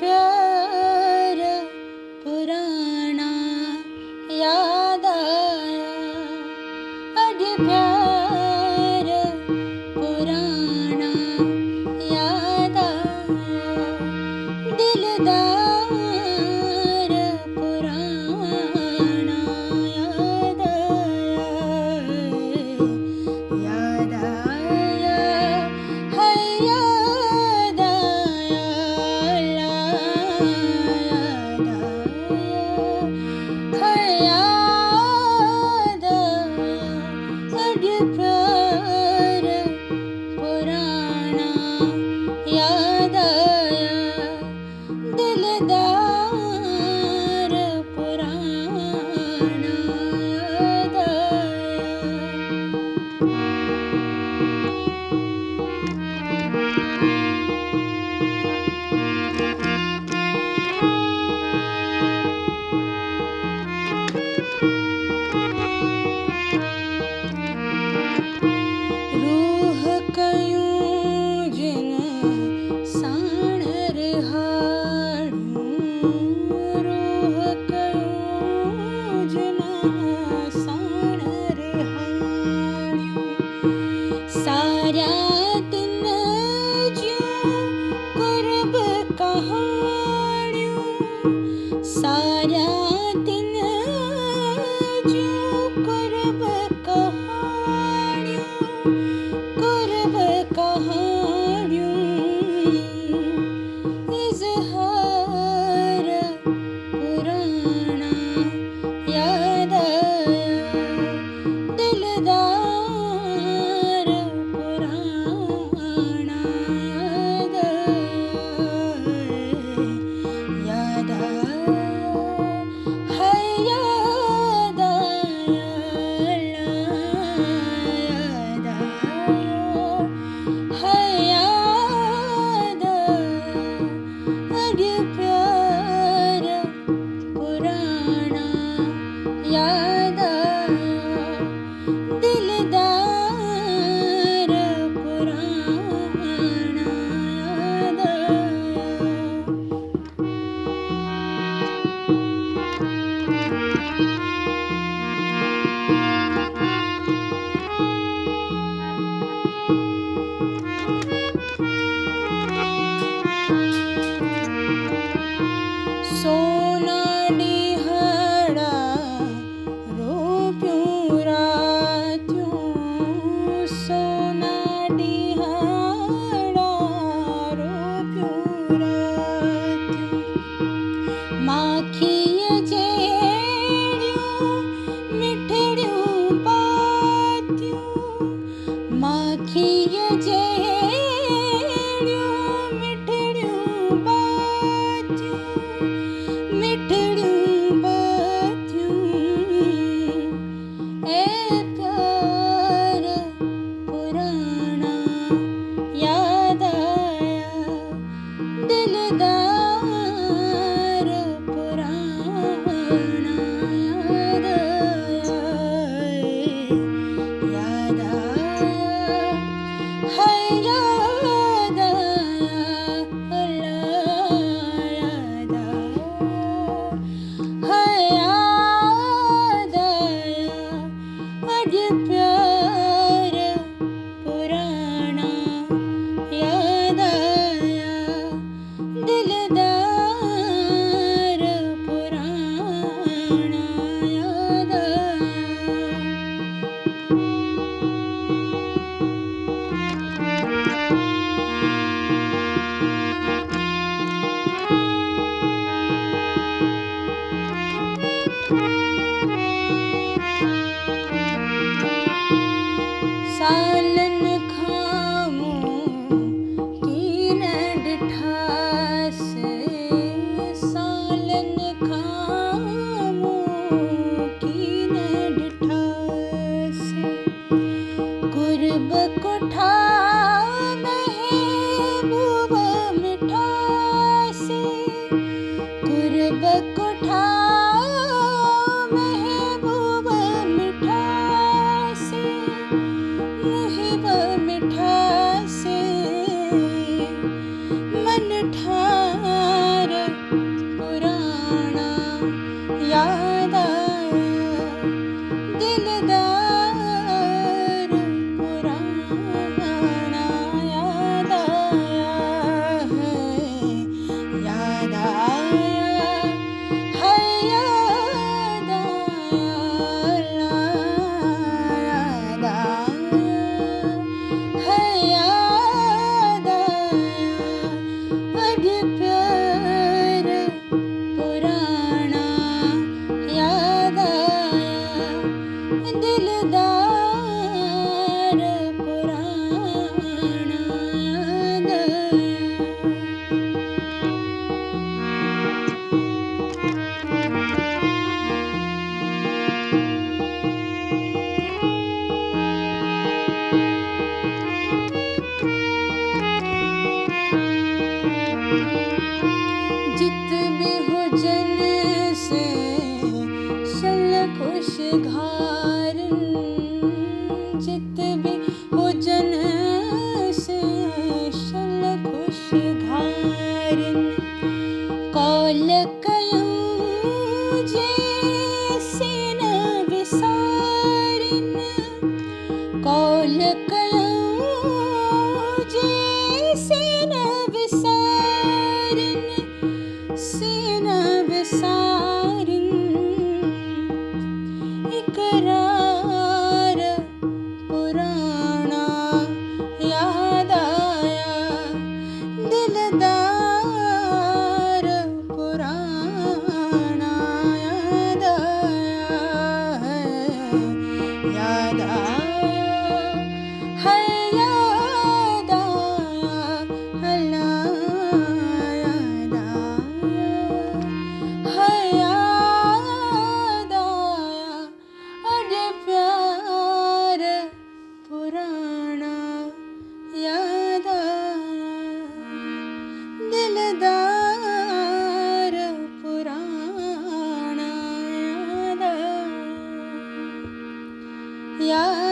प्यार पुराना याद आया, अज प्यार पुराना याद आया, दिलदार पुराना याद आया, याद आया, है याद आया, याद आया, है याद आया, अज प्यार पुराना याद आया, दिलदार पुराना याद आया। रूह कयूं जिन साण रिहाड़ियूं, रूह कयूं जिन साण रिहाड़ियूं, सारिया दिन ज्यूं कुर्ब कहाणियूं, सारिया दिन ज्यूं कुर्ब कहाणियूं, कुर्ब कहाणियूं, इज़हार पुराना याद आया, दिलदार पुराना याद आया, याद आया, है याद आया, याद आया, है याद आया, अज प्यार पुराना याद आया, दिलदार पुराना याद सोना निहड़ा रूपियूं रातियूं, सोना निहड़ा रूपियूं रातियूं, माखीअ जहिड़ियूं मिठड़ियूं बातियूं, माखीअ जहिड़ियूं मिठड़ियूं बातियूं, मिठड़ियूं बातियूं, ए प्यार पुराना याद आया, दिलदार पुराना याद आया, याद आया, है याद आया, अल्लाह याद आया, है याद आया, अज दिलदार पुराना याद आया है, याद आया है, याद आया, याद आया है, याद आया अज प्यार पुराना याद आया, दिलदार पुराना याद जित भी हो जन से सल खुश घारन, जित भी हो जन से सल खुश घारन, कौल कयूं जे सिन विसारन, कौल कयूं जे सिन विसारन, सिन विसारन, इकरार पुराना याद आया, दिलदार पुराना याद आया है, याद आया है, याद आया, अल्लाह याद आया है, याद आया अज प्यार पुराना याद आया, दिलदार पुराना याद आया, याद